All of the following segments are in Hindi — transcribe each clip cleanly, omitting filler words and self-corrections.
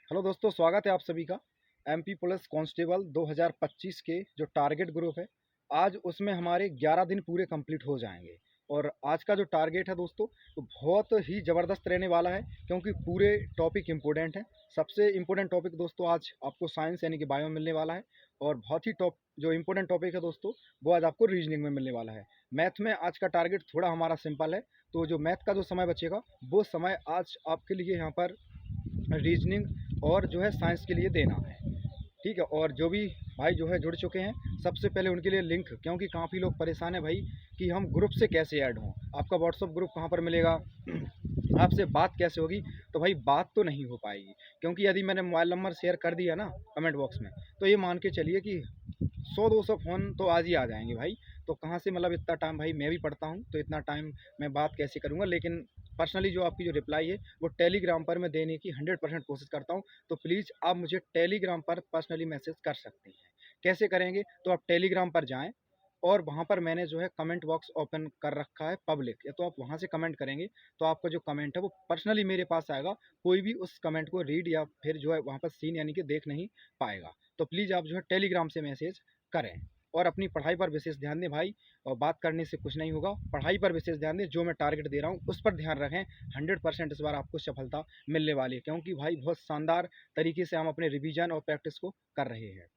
हेलो दोस्तों, स्वागत है आप सभी का एमपी पुलिस कांस्टेबल 2025 के जो टारगेट ग्रुप है। आज उसमें हमारे 11 दिन पूरे कंप्लीट हो जाएंगे। और आज का जो टारगेट है दोस्तों, वो बहुत ही ज़बरदस्त रहने वाला है, क्योंकि पूरे टॉपिक इम्पोर्टेंट हैं। सबसे इम्पोर्टेंट टॉपिक दोस्तों आज आपको साइंस यानी कि बायो में मिलने वाला है। और बहुत ही टॉप जो इम्पोर्टेंट टॉपिक है दोस्तों, वो आज आपको रीजनिंग में मिलने वाला है। मैथ में आज का टारगेट थोड़ा हमारा सिंपल है, तो जो मैथ का जो समय बचेगा वो समय आज आपके लिए यहाँ पर रीजनिंग और जो है साइंस के लिए देना है। ठीक है। और जो भी भाई जो है जुड़ चुके हैं, सबसे पहले उनके लिए लिंक, क्योंकि काफ़ी लोग परेशान हैं भाई कि हम ग्रुप से कैसे ऐड हों, आपका व्हाट्सअप ग्रुप कहाँ पर मिलेगा, आपसे बात कैसे होगी। तो भाई बात तो नहीं हो पाएगी, क्योंकि यदि मैंने मोबाइल नंबर शेयर कर दिया ना कमेंट बॉक्स में, तो ये मान के चलिए कि 100-200 फ़ोन तो आज ही आ जाएंगे भाई। तो कहाँ से मतलब इतना टाइम, भाई मैं भी पढ़ता हूँ तो इतना टाइम मैं बात कैसे करूँगा। लेकिन पर्सनली जो आपकी जो रिप्लाई है वो टेलीग्राम पर मैं देने की 100% कोशिश करता हूँ। तो प्लीज़ आप मुझे टेलीग्राम पर पर्सनली मैसेज कर सकते हैं। कैसे करेंगे, तो आप टेलीग्राम पर जाएँ और वहाँ पर मैंने जो है कमेंट बॉक्स ओपन कर रखा है पब्लिक, या तो आप वहाँ से कमेंट करेंगे तो आपका जो कमेंट है वो पर्सनली मेरे पास आएगा। कोई भी उस कमेंट को रीड या फिर जो है वहाँ पर सीन यानी कि देख नहीं पाएगा। तो प्लीज़ आप जो है टेलीग्राम से मैसेज करें और अपनी पढ़ाई पर विशेष ध्यान दें भाई। और बात करने से कुछ नहीं होगा, पढ़ाई पर विशेष ध्यान दें। जो मैं टारगेट दे रहा हूँ उस पर ध्यान रखें। 100% इस बार आपको सफलता मिलने वाली है, क्योंकि भाई बहुत शानदार तरीके से हम अपने रिवीजन और प्रैक्टिस को कर रहे हैं।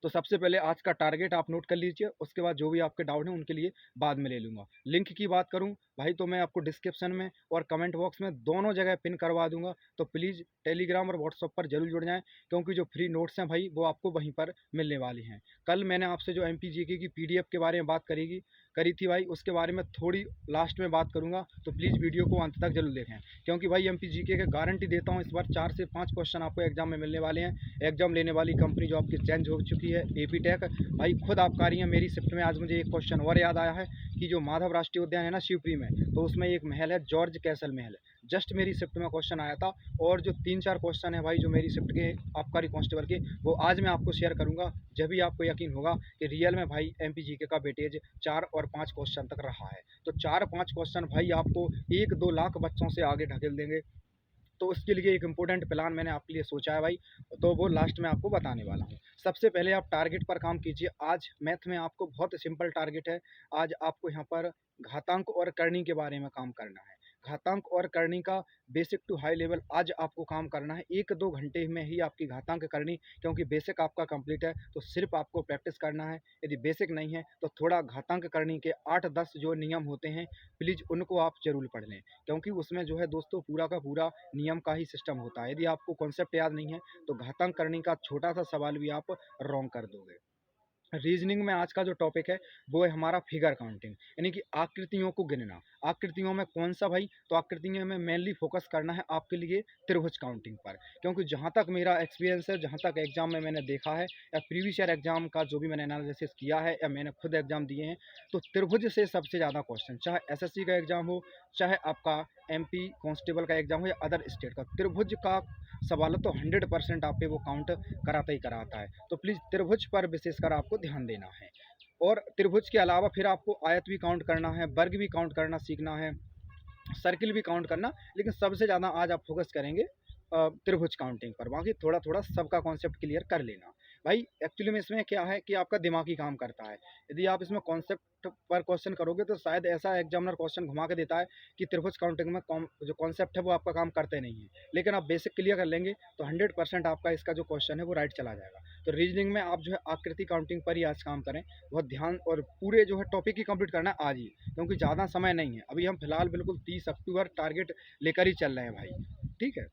तो सबसे पहले आज का टारगेट आप नोट कर लीजिए, उसके बाद जो भी आपके डाउट हैं उनके लिए बाद में ले लूँगा। लिंक की बात करूँ भाई, तो मैं आपको डिस्क्रिप्शन में और कमेंट बॉक्स में दोनों जगह पिन करवा दूँगा। तो प्लीज़ टेलीग्राम और व्हाट्सएप पर ज़रूर जुड़ जाएँ, क्योंकि जो फ्री नोट्स हैं भाई वो आपको वहीं पर मिलने वाली हैं। कल मैंने आपसे जो एमपीजीके की पीडीएफ के बारे में बात करी थी भाई, उसके बारे में थोड़ी लास्ट में बात करूँगा। तो प्लीज़ वीडियो को अंत तक जरूर देखें, क्योंकि भाई एमपीजीके के गारंटी देता हूँ इस बार 4 से 5 क्वेश्चन आपको एग्जाम में मिलने वाले हैं। एग्जाम लेने वाली कंपनी जो आपकी चेंज हो चुकी है, एपी टेक, भाई खुद आप रही है मेरी शिफ्ट में। आज मुझे एक क्वेश्चन और याद आया है कि जो माधव राष्ट्रीय उद्यान है ना शिवपुरी में, तो उसमें एक महल है जॉर्ज कैसल महल। जस्ट मेरी शिफ्ट में क्वेश्चन आया था। और जो 3-4 क्वेश्चन है भाई जो मेरी शिफ्ट के आबकारी कांस्टेबल के, वो आज मैं आपको शेयर करूंगा। जब भी आपको यकीन होगा कि रियल में भाई एमपीजीके का वेटेज 4 और 5 क्वेश्चन तक रहा है। तो 4-5 क्वेश्चन भाई आपको 1-2 लाख बच्चों से आगे ढकेल देंगे। तो उसके लिए एक इम्पोर्टेंट प्लान मैंने आपके लिए सोचा है भाई, तो वो लास्ट में आपको बताने वाला हूँ। सबसे पहले आप टारगेट पर काम कीजिए। आज मैथ में आपको बहुत सिंपल टारगेट है। आज आपको यहाँ पर घातांक और करनी के बारे में काम करना है। घातांक और करनी का बेसिक टू हाई लेवल आज आपको काम करना है। 1-2 घंटे में ही आपकी घातांक करनी, क्योंकि बेसिक आपका कंप्लीट है तो सिर्फ आपको प्रैक्टिस करना है। यदि बेसिक नहीं है तो थोड़ा घातांक करनी के 8-10 जो नियम होते हैं, प्लीज़ उनको आप जरूर पढ़ लें, क्योंकि उसमें जो है दोस्तों पूरा का पूरा नियम का ही सिस्टम होता है। यदि आपको कॉन्सेप्ट याद नहीं है तो घातांक करने का छोटा सा सवाल भी आप रॉन्ग कर दोगे। रीजनिंग में आज का जो टॉपिक है वो है हमारा फिगर काउंटिंग, यानी कि आकृतियों को गिनना। आकृतियों में कौन सा भाई, तो आकृतियों में मेनली फोकस करना है आपके लिए त्रिभुज काउंटिंग पर। क्योंकि जहाँ तक मेरा एक्सपीरियंस है, जहाँ तक एग्जाम में मैंने देखा है, या प्रीवियस ईयर एग्जाम का जो भी मैंने एनालिसिस किया है या मैंने खुद एग्जाम दिए हैं, तो त्रिभुज से सबसे ज़्यादा क्वेश्चन, चाहे एसएससी का एग्जाम हो, चाहे आपका एमपी कांस्टेबल का एग्जाम हो या अदर स्टेट का, त्रिभुज का सवाल तो 100% आप पे वो काउंट कराता ही कराता है। तो प्लीज़ त्रिभुज पर विशेषकर आपको ध्यान देना है। और त्रिभुज के अलावा फिर आपको आयत भी काउंट करना है, वर्ग भी काउंट करना सीखना है, सर्किल भी काउंट करना। लेकिन सबसे ज़्यादा आज आप फोकस करेंगे त्रिभुज काउंटिंग पर। बाकी थोड़ा थोड़ा सबका कॉन्सेप्ट क्लियर कर लेना भाई। एक्चुअली में इसमें क्या है कि आपका दिमाग ही काम करता है। यदि आप इसमें कॉन्सेप्ट पर क्वेश्चन करोगे तो शायद ऐसा एग्जामिनर क्वेश्चन घुमा के देता है कि त्रिभुज काउंटिंग में जो कॉन्सेप्ट है वो आपका काम करते नहीं है। लेकिन आप बेसिक क्लियर कर लेंगे तो 100% आपका इसका जो क्वेश्चन है वो राइट चला जाएगा। तो रीजनिंग में आप जो है आकृति काउंटिंग पर ही आज काम करें, बहुत ध्यान, और पूरे जो है टॉपिक ही कंप्लीट करना है आज ही, क्योंकि ज़्यादा समय नहीं है। अभी हम फिलहाल बिल्कुल 30 अक्टूबर टारगेट लेकर ही चल रहे हैं भाई। ठीक है।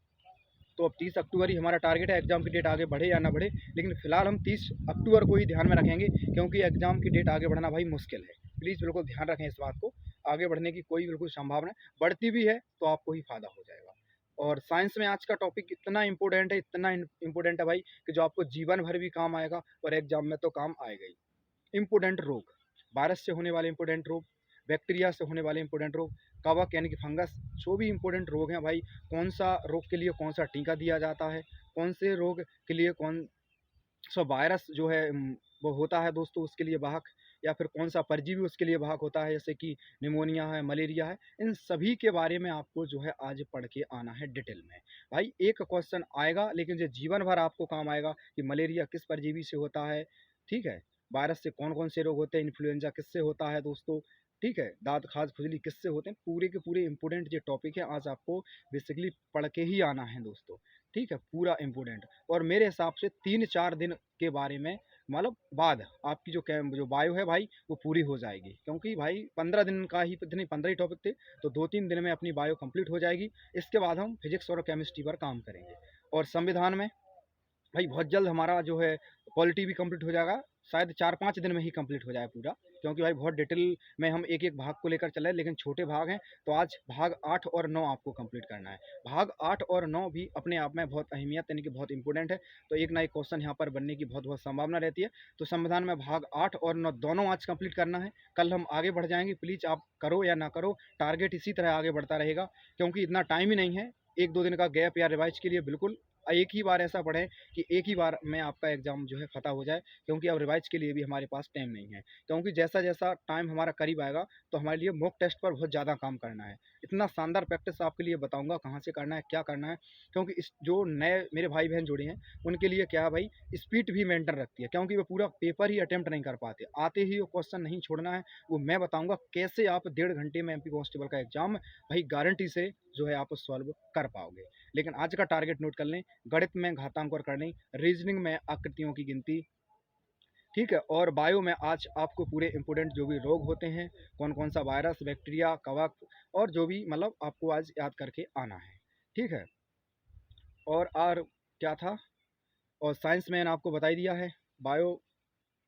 तो अब 30 अक्टूबर ही हमारा टारगेट है। एग्जाम की डेट आगे बढ़े या ना बढ़े, लेकिन फिलहाल हम 30 अक्टूबर को ही ध्यान में रखेंगे, क्योंकि एग्जाम की डेट आगे बढ़ना भाई मुश्किल है। प्लीज़ बिल्कुल ध्यान रखें इस बात को। आगे बढ़ने की कोई बिल्कुल संभावना है, बढ़ती भी है तो आपको ही फायदा हो जाएगा। और साइंस में आज का टॉपिक इतना इंपॉर्टेंट है, इतना इंपॉर्टेंट है भाई, कि जो आपको जीवन भर भी काम आएगा और एग्जाम में तो काम आएगा ही। इम्पोर्टेंट रोग, वायरस से होने वाले इम्पोर्टेंट रोग, बैक्टीरिया से होने वाले इम्पोर्टेंट रोग, कवक यानी कि फंगस, जो भी इम्पोर्टेंट रोग हैं भाई, कौन सा रोग के लिए कौन सा टीका दिया जाता है, कौन से रोग के लिए कौन सा वायरस जो है वो होता है दोस्तों उसके लिए वाहक, या फिर कौन सा परजीवी उसके लिए भाग होता है, जैसे कि निमोनिया है, मलेरिया है, इन सभी के बारे में आपको जो है आज पढ़ के आना है डिटेल में। भाई एक क्वेश्चन आएगा लेकिन जो जीवन भर आपको काम आएगा कि मलेरिया किस परजीवी से होता है, ठीक है, वायरस से कौन कौन से रोग होते हैं, इन्फ्लुएंजा किससे होता है दोस्तों, ठीक है, दांत खाज खुजली किससे होते हैं, पूरे के पूरे इंपॉर्टेंट जो टॉपिक है आज आपको बेसिकली पढ़ के ही आना है दोस्तों, ठीक है, पूरा इंपॉर्टेंट। और मेरे हिसाब से 3-4 दिन के बारे में मतलब बाद आपकी जो बायो है भाई वो पूरी हो जाएगी, क्योंकि भाई 15 दिन का ही इतने 15 ही टॉपिक थे, तो 2-3 दिन में अपनी बायो कंप्लीट हो जाएगी। इसके बाद हम फिजिक्स और केमिस्ट्री पर काम करेंगे। और संविधान में भाई बहुत जल्द हमारा जो है पॉलिटी भी कंप्लीट हो जाएगा, शायद 4-5 दिन में ही कंप्लीट हो जाए पूरा, क्योंकि भाई बहुत डिटेल में हम एक एक भाग को लेकर चल रहे हैं, लेकिन छोटे भाग हैं, तो आज भाग 8 और 9 आपको कंप्लीट करना है। भाग 8 और 9 भी अपने आप में बहुत अहमियत यानी कि बहुत इंपॉर्टेंट है, तो एक ना एक क्वेश्चन यहाँ पर बनने की बहुत बहुत संभावना रहती है। तो संविधान में भाग 8 और 9 दोनों आज कंप्लीट करना है, कल हम आगे बढ़ जाएंगे। प्लीज़ आप करो या ना करो, टारगेट इसी तरह आगे बढ़ता रहेगा, क्योंकि इतना टाइम ही नहीं है 1-2 दिन का गैप या रिवाइज के लिए। बिल्कुल एक ही बार ऐसा पढ़ें कि एक ही बार में आपका एग्ज़ाम जो है ख़त्म हो जाए, क्योंकि अब रिवाइज के लिए भी हमारे पास टाइम नहीं है, क्योंकि जैसा जैसा टाइम हमारा करीब आएगा तो हमारे लिए मॉक टेस्ट पर बहुत ज़्यादा काम करना है। इतना शानदार प्रैक्टिस आपके लिए बताऊंगा कहाँ से करना है, क्या करना है, क्योंकि इस जो नए मेरे भाई बहन जुड़े हैं उनके लिए क्या है भाई, स्पीड भी मेंटेन रखती है, क्योंकि वो पूरा पेपर ही अटेम्प्ट नहीं कर पाते, आते ही वो क्वेश्चन नहीं छोड़ना है। वो मैं बताऊँगा कैसे आप 1.5 घंटे में MP कांस्टेबल का एग्ज़ाम भाई गारंटी से जो है आप सॉल्व कर पाओगे। लेकिन आज का टारगेट नोट कर लें, गणित में घातांक और करनी, रीजनिंग में आकृतियों की गिनती, ठीक है, और बायो में आज आपको पूरे इंपॉर्टेंट जो भी रोग होते हैं, कौन कौन सा वायरस, बैक्टीरिया, कवक और जो भी मतलब आपको आज याद करके आना है, ठीक है। और क्या था, और साइंस में मैंने आपको बता ही दिया है। बायो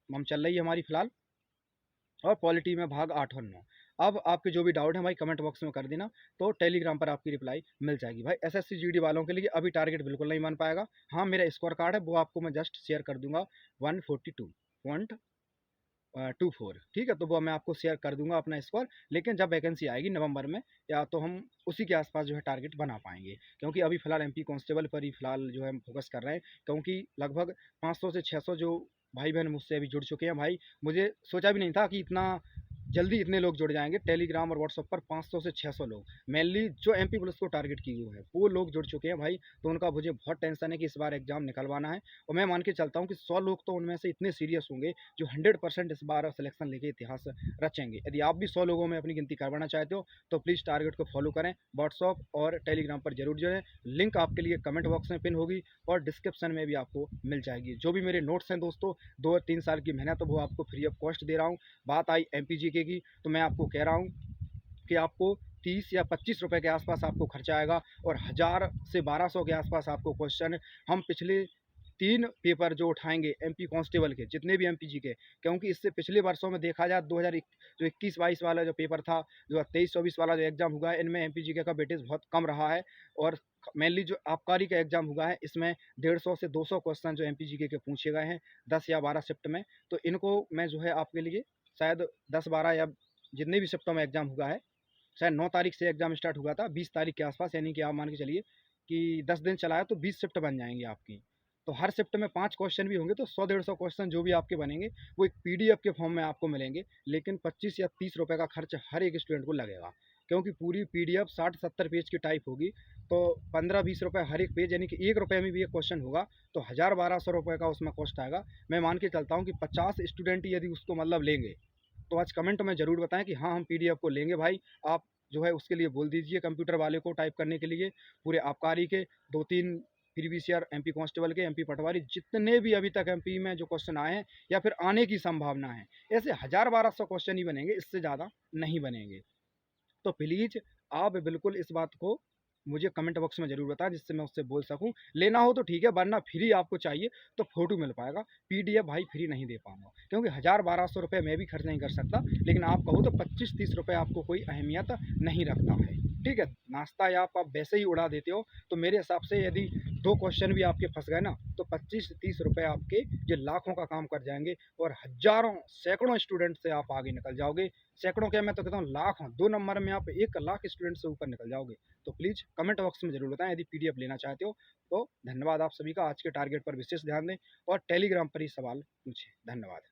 हम चल रही है हमारी फिलहाल, और पॉलिटी में भाग 8 और 9। अब आपके जो भी डाउट है भाई कमेंट बॉक्स में कर देना, तो टेलीग्राम पर आपकी रिप्लाई मिल जाएगी। भाई SSC GD वालों के लिए अभी टारगेट बिल्कुल नहीं बन पाएगा। हाँ, मेरा स्कोर कार्ड है वो आपको मैं जस्ट शेयर कर दूंगा 142.24, ठीक है, तो वो मैं आपको शेयर कर दूंगा अपना स्कोर। लेकिन जब वैकेंसी आएगी नवंबर में, या तो हम उसी के आसपास जो है टारगेट बना पाएंगे, क्योंकि अभी फिलहाल MP कांस्टेबल पर ही फिलहाल जो है हम फोकस कर रहे हैं, क्योंकि लगभग 500 से 600 जो भाई बहन मुझसे अभी जुड़ चुके हैं। भाई मुझे सोचा भी नहीं था कि इतना जल्दी इतने लोग जुड़ जाएंगे, टेलीग्राम और व्हाट्सएप पर 500 से 600 लोग, मेनली जो MP पुलिस को टारगेट की हुई है वो लोग जुड़ चुके हैं भाई। तो उनका मुझे बहुत टेंशन है कि इस बार एग्जाम निकलवाना है, और मैं मान के चलता हूँ कि 100 लोग तो उनमें से इतने सीरियस होंगे जो 100% इस बार सिलेक्शन लेके इतिहास रचेंगे। यदि आप भी 100 लोगों में अपनी गिनती करवाना चाहते हो तो प्लीज़ टारगेट को फॉलो करें, व्हाट्सअप और टेलीग्राम पर जरूर जुड़ें। लिंक आपके लिए कमेंट बॉक्स में पिन होगी और डिस्क्रिप्शन में भी आपको मिल जाएगी। जो भी मेरे नोट्स हैं दोस्तों, 2-3 साल की मेहनत, वो आपको फ्री ऑफ कॉस्ट दे रहा हूँ। बात आई MPGK की, तो मैं आपको कह रहा हूँ कि आपको 30 या 25 रुपए के आसपास आपको खर्चा आएगा, और 1000 से 1200 के आसपास आपको क्वेश्चन हम पिछले 3 पेपर जो उठाएंगे MP कांस्टेबल के, जितने भी MPG के, क्योंकि इससे पिछले वर्षों में देखा जाए 2021-22 वाला जो पेपर था, जो 23-24 वाला जो एग्जाम हुआ है, इनमें MPG का वेटेज बहुत कम रहा है। और मेनली जो आबकारी का एग्जाम हुआ है इसमें 150 से 200 क्वेश्चन जो MPG के पूछे गए हैं 10 या 12 शिफ्ट में। तो इनको मैं जो है आपके लिए शायद 10-12 या जितने भी शिफ्टों में एग्जाम हुआ है, शायद 9 तारीख से एग्जाम स्टार्ट हुआ था, 20 तारीख के आसपास, यानी कि आप मान के चलिए कि 10 दिन चला है तो 20 शिफ्ट बन जाएंगी आपकी। तो हर शिफ्ट में 5 क्वेश्चन भी होंगे, तो 100-150 क्वेश्चन जो भी आपके बनेंगे वो एक PDF के फॉर्म में आपको मिलेंगे। लेकिन 25 या 30 रुपए का खर्च हर एक स्टूडेंट को लगेगा, क्योंकि पूरी PDF 60-70 पेज की टाइप होगी, तो 15-20 रुपये हर एक पेज, यानी कि 1 रुपये में भी एक क्वेश्चन होगा, तो 1000-1200 रुपये का उसमें कॉस्ट आएगा। मैं मान के चलता हूँ कि 50 स्टूडेंट यदि उसको मतलब लेंगे, तो आज कमेंट में ज़रूर बताएं कि हाँ हम PDF को लेंगे भाई। आप जो है उसके लिए बोल दीजिए कंप्यूटर वाले को टाइप करने के लिए, पूरे आबकारी के 2-3 प्रीवियस ईयर MP कांस्टेबल के, MP पटवारी, जितने भी अभी तक MP में जो क्वेश्चन आए हैं या फिर आने की संभावना है, ऐसे 1000-1200 क्वेश्चन ही बनेंगे, इससे ज़्यादा नहीं बनेंगे। तो प्लीज़ आप बिल्कुल इस बात को मुझे कमेंट बॉक्स में ज़रूर बताएं, जिससे मैं उससे बोल सकूं। लेना हो तो ठीक है, वरना फ्री आपको चाहिए तो फ़ोटो मिल पाएगा, PDF भाई फ्री नहीं दे पाऊंगा, क्योंकि 1000-1200 रुपये मैं भी खर्च नहीं कर सकता। लेकिन आप कहो तो 25-30 रुपये आपको कोई अहमियत नहीं रखता है, ठीक है। नाश्ता या आप वैसे ही उड़ा देते हो, तो मेरे हिसाब से यदि 2 क्वेश्चन भी आपके फंस गए ना, तो 25-30 रुपये आपके ये लाखों का काम कर जाएंगे, और हज़ारों सैकड़ों स्टूडेंट से आप आगे निकल जाओगे। सैकड़ों क्या, मैं तो कहता हूँ लाखों, 2 नंबर में आप 1 लाख स्टूडेंट से ऊपर निकल जाओगे। तो प्लीज़ कमेंट बॉक्स में ज़रूर बताएं यदि PDF लेना चाहते हो। तो धन्यवाद आप सभी का, आज के टारगेट पर विशेष ध्यान दें और टेलीग्राम पर ही सवाल पूछें। धन्यवाद।